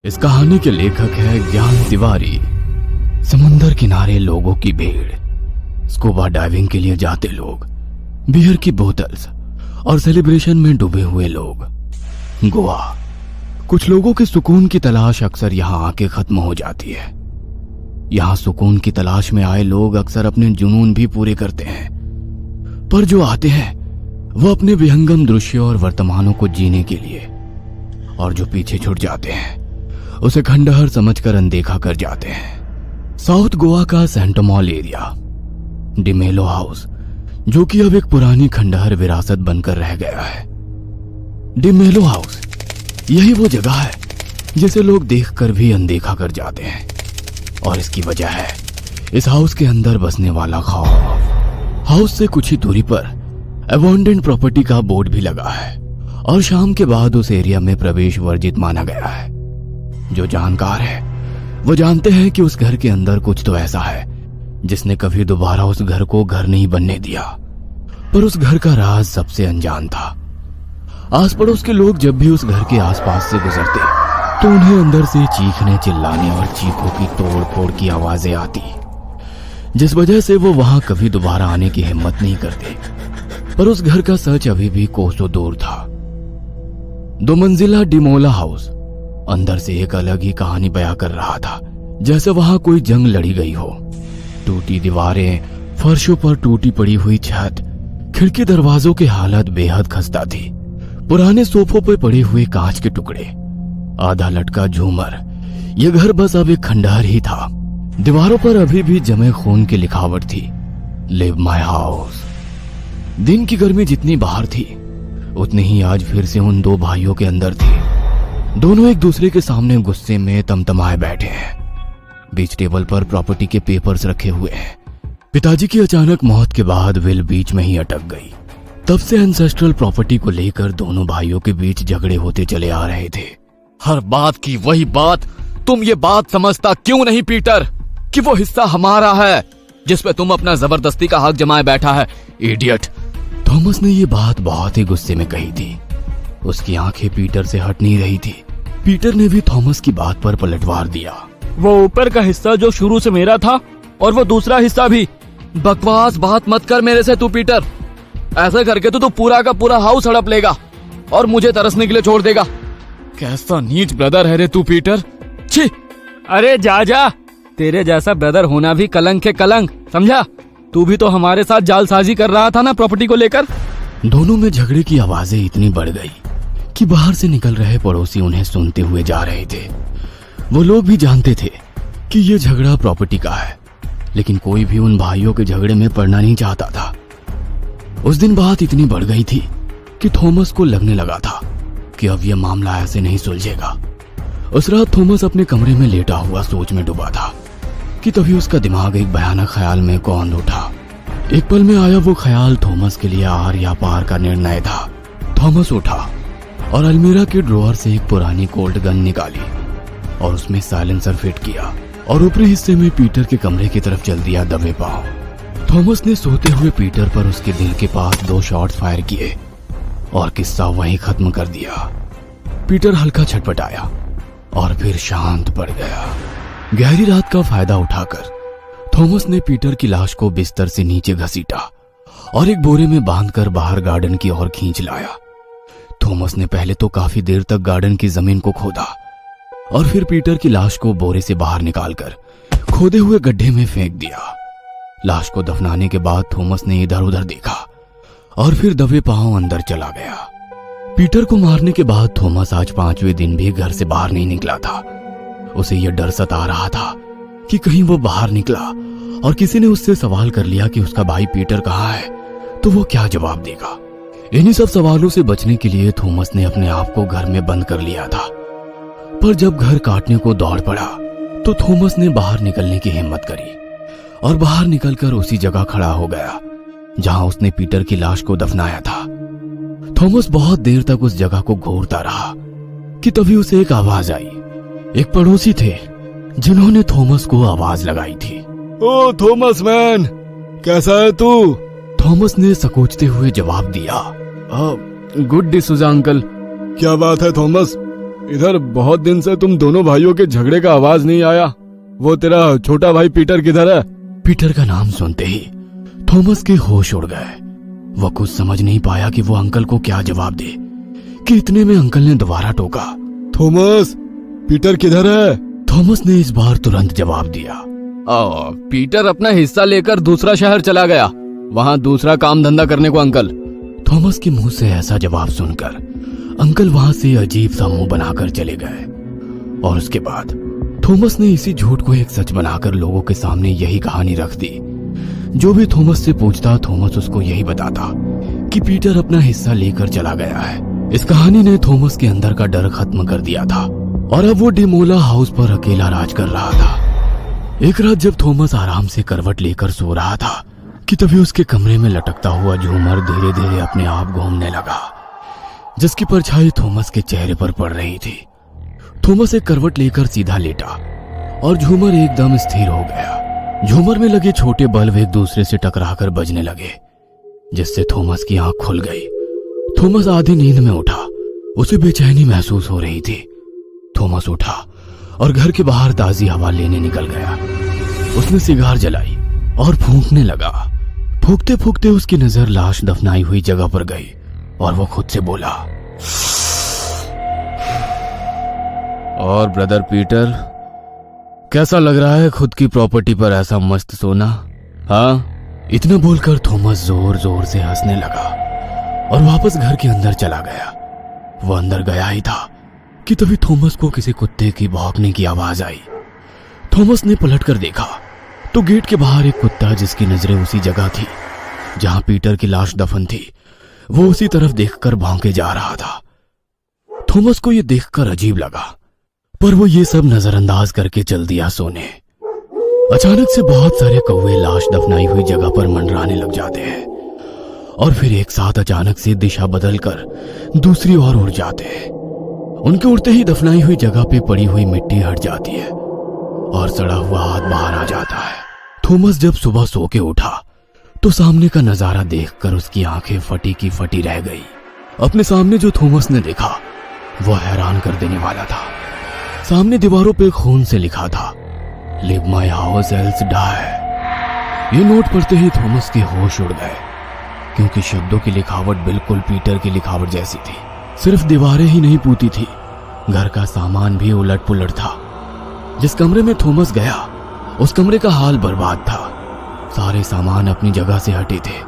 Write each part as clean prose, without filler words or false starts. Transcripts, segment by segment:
इस कहानी के लेखक है ज्ञान तिवारी। समुंदर किनारे लोगों की भीड़, स्कूबा डाइविंग के लिए जाते लोग, बियर की बोतल्स और सेलिब्रेशन में डूबे हुए लोग। गोवा। कुछ लोगों के सुकून की तलाश अक्सर यहाँ आके खत्म हो जाती है। यहाँ सुकून की तलाश में आए लोग अक्सर अपने जुनून भी पूरे करते हैं, पर जो आते हैं वो अपने विहंगम दृश्य और वर्तमानों को जीने के लिए, और जो पीछे छूट जाते हैं उसे खंडहर समझकर अनदेखा कर जाते हैं। साउथ गोवा का सेंटोमॉल एरिया, डिमेलो हाउस, जो कि अब एक पुरानी खंडहर विरासत बनकर रह गया है। डिमेलो हाउस यही वो जगह है जिसे लोग देखकर भी अनदेखा कर जाते हैं, और इसकी वजह है इस हाउस के अंदर बसने वाला खौफ। हाउस से कुछ ही दूरी पर अबंडेंट प्रॉपर्टी का बोर्ड भी लगा है, और शाम के बाद उस एरिया में प्रवेश वर्जित माना गया है। जो जानकार है वो जानते हैं कि उस घर के अंदर कुछ तो ऐसा है जिसने कभी दोबारा उस घर को घर नहीं बनने दिया, पर उस घर का राज सबसे अनजान था। आस पड़ोस के लोग जब भी उस घर के आसपास से गुजरते तो उन्हें अंदर से चीखने, चिल्लाने और चीखों की तोड़ फोड़ की आवाजें आती, जिस वजह से वो वहां कभी दोबारा आने की हिम्मत नहीं करते। पर उस घर का सच अभी भी कोसों दूर था। 2 मंजिला डिमोला हाउस अंदर से एक अलग ही कहानी बयां कर रहा था, जैसे वहां कोई जंग लड़ी गई हो। टूटी दीवारें, फर्शों पर टूटी पड़ी हुई छत, खिड़की दरवाजों की हालत बेहद खस्ता थी। पुराने सोफों पर पड़े हुए कांच के टुकड़े, आधा लटका झूमर। यह घर बस अब एक खंडहर ही था। दीवारों पर अभी भी जमे खून की लिखावट थी, लिव माई हाउस। दिन की गर्मी जितनी बाहर थी उतनी ही आज फिर से उन 2 भाइयों के अंदर थी। दोनों एक दूसरे के सामने गुस्से में तमतमाए बैठे हैं। बीच टेबल पर प्रॉपर्टी के पेपर्स रखे हुए हैं। पिताजी की अचानक मौत के बाद विल बीच में ही अटक गई। तब से एंसेस्ट्रल प्रॉपर्टी को लेकर दोनों भाइयों के बीच झगड़े होते चले आ रहे थे। हर बात की वही बात। तुम ये बात समझता क्यों नहीं पीटर कि वो हिस्सा हमारा है जिसपे तुम अपना जबरदस्ती का हक जमाए बैठा है, इडियट। थॉमस ने ये बात बहुत ही गुस्से में कही थी। उसकी आंखें पीटर से हट नहीं रही थी। पीटर ने भी थॉमस की बात पर पलटवार दिया। वो ऊपर का हिस्सा जो शुरू से मेरा था, और वो दूसरा हिस्सा भी। बकवास बात मत कर मेरे से तू पीटर। ऐसा करके तो तू पूरा का पूरा हाउस हड़प लेगा और मुझे तरसने के लिए छोड़ देगा। कैसा नीच ब्रदर है रे तू पीटर, छी। अरे जा जा, तेरे जैसा ब्रदर होना भी कलंक है, कलंक, समझा? तू भी तो हमारे साथ जालसाजी कर रहा था ना प्रॉपर्टी को लेकर। दोनों में झगड़े की आवाजें इतनी बढ़ गई कि बाहर से निकल रहे पड़ोसी उन्हें सुनते हुए जा रहे थे। वो लोग भी जानते थे कि ये झगड़ा प्रॉपर्टी का है, लेकिन कोई भी उन भाइयों के झगड़े में पड़ना नहीं चाहता था। उस दिन बात इतनी बढ़ गई थी कि थॉमस को लगने लगा था कि अब यह मामला ऐसे नहीं सुलझेगा। उस रात थॉमस अपने कमरे में लेटा हुआ सोच में डूबा था कि तभी उसका दिमाग एक भयानक ख्याल में कौंध उठा। एक पल में आया वो ख्याल थॉमस के लिए आर या पार का निर्णय था। थॉमस उठा और अलमीरा के ड्रॉअर से एक पुरानी कोल्ट गन निकाली और उसमें साइलेंसर फिट किया और ऊपरी हिस्से में पीटर के कमरे की तरफ चल दिया दबे पांव। थॉमस ने सोते हुए पीटर पर उसके दिल के पास 2 शॉट्स फायर किए और किस्सा वहीं खत्म कर दिया। पीटर हल्का छटपटाया और फिर शांत पड़ गया। गहरी रात का फायदा उठाकर थॉमस ने पीटर की लाश को बिस्तर से नीचे घसीटा और एक बोरे में बांधकर बाहर गार्डन की ओर खींच लाया। थॉमस ने पहले तो काफी देर तक गार्डन की जमीन को खोदा और फिर पीटर की लाश को बोरे से बाहर निकालकर खोदे हुए गड्ढे में फेंक दिया। लाश को दफनाने के बाद थॉमस ने इधर उधर देखा और फिर दबे पांव अंदर चला गया। पीटर को मारने के बाद थॉमस आज 5वें दिन भी घर से बाहर नहीं निकला था। उसे यह डर सता रहा था कि कहीं वो बाहर निकला और किसी ने उससे सवाल कर लिया कि उसका भाई पीटर कहाँ है, तो वो क्या जवाब देगा। इन्हीं सब सवालों से बचने के लिए थॉमस ने अपने आप को घर में बंद कर लिया था। पर जब घर काटने को दौड़ पड़ा तो थॉमस ने बाहर निकलने की हिम्मत करी और बाहर निकलकर उसी जगह खड़ा हो गया जहां उसने पीटर की लाश को दफनाया था। थॉमस बहुत देर तक उस जगह को घूरता रहा कि तभी उसे एक आवाज आई। एक पड़ोसी थे जिन्होंने थॉमस को आवाज लगाई थी। ओ थॉमस मैन, कैसा है तू? थॉमस ने सकोचते हुए जवाब दिया, गुड डिसूजा अंकल। क्या बात है थॉमस, इधर बहुत दिन से तुम दोनों भाइयों के झगड़े का आवाज नहीं आया। वो तेरा छोटा भाई पीटर किधर है? पीटर का नाम सुनते ही थॉमस के होश उड़ गए। वह कुछ समझ नहीं पाया कि वो अंकल को क्या जवाब दे कि इतने में अंकल ने दोबारा टोका, थॉमस, पीटर किधर है? थॉमस ने इस बार तुरंत जवाब दिया, पीटर अपना हिस्सा लेकर दूसरा शहर चला गया, वहाँ दूसरा काम धंधा करने को अंकल। थॉमस के मुंह से ऐसा जवाब सुनकर अंकल वहां से अजीब सा मुंह बनाकर चले गए। और उसके बाद थॉमस ने इसी झूठ को एक सच बनाकर लोगों के सामने यही कहानी रख दी। जो भी थॉमस से पूछता, थॉमस उसको यही बताता कि पीटर अपना हिस्सा लेकर चला गया है। इस कहानी ने थॉमस के अंदर का डर खत्म कर दिया था और अब वो डिमोला हाउस पर अकेला राज कर रहा था। एक रात जब थॉमस आराम से करवट लेकर सो रहा था कि तभी उसके कमरे में लटकता हुआ झूमर धीरे धीरे अपने आप घूमने लगा, जिसकी परछाई थॉमस के चेहरे पर पड़ रही थी। थॉमस एक करवट लेकर सीधा लेटा और झूमर एकदम स्थिर हो गया। झूमर में लगे छोटे बल्ब एक दूसरे से टकराकर बजने लगे, जिससे थॉमस की आंख खुल गई। थॉमस आधी नींद में उठा, उसे बेचैनी महसूस हो रही थी। थॉमस उठा और घर के बाहर ताजी हवा लेने निकल गया। उसने सिगार जलाई और फूंकने लगा। फूंकते फूंकते उसकी नजर लाश दफनाई हुई जगह पर गई और वो खुद से बोला, और ब्रदर पीटर, कैसा लग रहा है खुद की प्रॉपर्टी पर ऐसा मस्त सोना? हाँ? इतना बोलकर थॉमस जोर जोर से हंसने लगा और वापस घर के अंदर चला गया। वो अंदर गया ही था कि तभी थॉमस को किसी कुत्ते की भौंकने की आवाज आई। थॉमस ने पलटकर देखा तो गेट के बाहर एक कुत्ता, जिसकी नजरें उसी जगह थी जहां पीटर की लाश दफन थी, वो उसी तरफ देखकर भौंके जा रहा था। थॉमस को यह देखकर अजीब लगा, पर वो ये सब नजरअंदाज करके चल दिया सोने। अचानक से बहुत सारे कौवे लाश दफनाई हुई जगह पर मंडराने लग जाते हैं और फिर एक साथ अचानक से दिशा बदलकर दूसरी ओर उड़ जाते हैं। उनके उड़ते ही दफनाई हुई जगह पे पड़ी हुई मिट्टी हट जाती है और सड़ा हुआ हाथ बाहर आ जाता है। थॉमस जब सुबह सो के उठा तो सामने का नजारा देखकर उसकी आंखें फटी की फटी रह गई। अपने सामने जो थॉमस ने देखा वो हैरान कर देने वाला था। सामने दीवारों पे खून से लिखा था, live my house else die. ये नोट पढ़ते ही थॉमस के होश उड़ गए, क्योंकि शब्दों की लिखावट बिल्कुल पीटर की लिखावट जैसी थी। सिर्फ दीवारें ही नहीं पूती थी, घर का सामान भी उलट पुलट था। जिस कमरे में थॉमस गया उस कमरे का हाल बर्बाद था। सारे सामान अपनी जगह से हटे थे।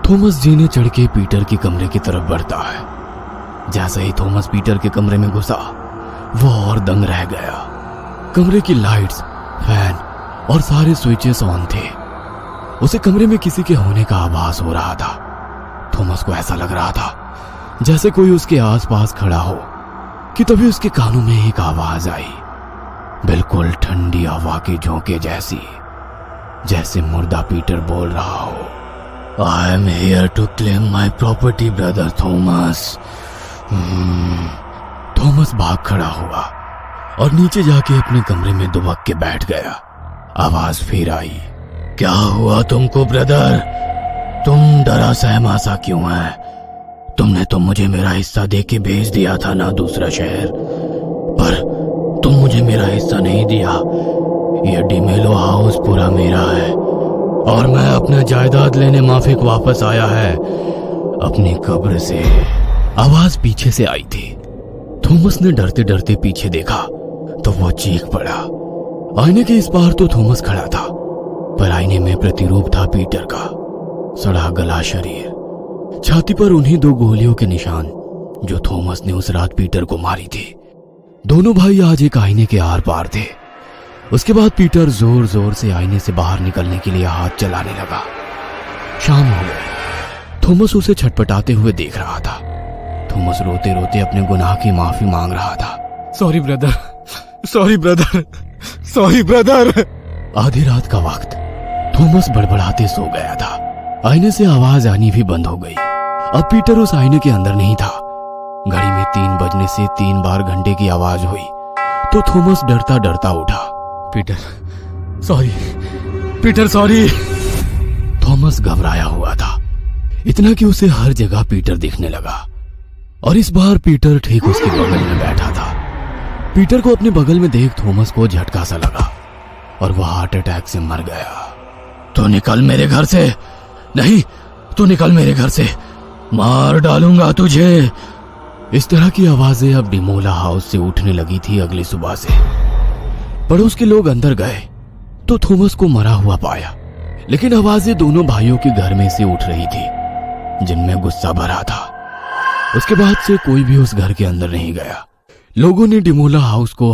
थॉमस जीने चढ़ के पीटर के कमरे की तरफ बढ़ता है। जैसे ही थॉमस पीटर के कमरे में घुसा, वो और दंग रह गया। कमरे की लाइट्स, फैन और सारे स्विचेस ऑन थे। उसे कमरे में किसी के होने का आभास हो रहा था। थॉमस को ऐसा लग रहा था जैसे कोई उसके आसपास खड़ा हो कि तभी उसके कानों में एक आवाज आई, बिल्कुल ठंडी हवा के झोंके जैसी, जैसे मुर्दा पीटर बोल रहा हो, I am here to claim my property brother Thomas. Thomas भाग खड़ा हुआ और नीचे जाके अपने कमरे में दुबक के बैठ गया। आवाज फिर आई, क्या हुआ तुमको ब्रदर? तुम डरा सहमा सा क्यों है? तुमने तो मुझे मेरा हिस्सा दे के भेज दिया था ना दूसरा शहर, पर तुम मुझे मेरा हिस्सा नहीं दिया। ये डिमेलो हाउस पूरा मेरा है और मैं अपना जायदाद लेने माफिक वापस आया है अपनी कब्र से। आवाज पीछे से आई थी। थॉमस ने डरते डरते पीछे देखा तो वो चीख पड़ा। आईने के इस पार तो थॉमस खड़ा था, पर आईने में प्रतिरूप था पीटर का। सड़ा गला शरीर, छाती पर उन्हीं 2 गोलियों के निशान जो थॉमस ने उस रात पीटर को मारी थी। दोनों भाई आज एक आईने के आर पार थे। उसके बाद पीटर जोर जोर से आईने से बाहर निकलने के लिए हाथ चलाने लगा। शाम हो गई। थॉमस उसे छटपटाते हुए देख रहा था। थॉमस रोते रोते अपने गुनाह की माफी मांग रहा था। Sorry brother, sorry brother, sorry brother. आधी रात का वक्त। थॉमस बड़बड़ाते सो गया था। आईने से आवाज आनी भी बंद हो गई। अब पीटर उस आईने के अंदर नहीं था। घड़ी में 3 बजने से 3 बार घंटे की आवाज हुई तो थॉमस डरता डरता उठा। Peter sorry, Peter sorry. Thomas घबराया हुआ था, इतना कि उसे हर जगह पीटर दिखने लगा और इस बार पीटर ठीक उसके बगल में बैठा था। पीटर को अपने बगल में देख थॉमस को झटका सा लगा और वह हार्ट अटैक से मर गया। तो निकल मेरे घर से, नहीं तो निकल मेरे घर से, मार डालूंगा तुझे। इस तरह की आवाजें अब डिमोला हाउस से उठने लगी थी अगली सुबह से। पड़ोस के लोग अंदर गए तो थॉमस को मरा हुआ पाया, लेकिन आवाजें दोनों भाइयों के घर में से उठ रही थी जिनमें गुस्सा भरा था। उसके बाद से कोई भी उस घर के अंदर नहीं गया। लोगों ने डिमोला हाउस को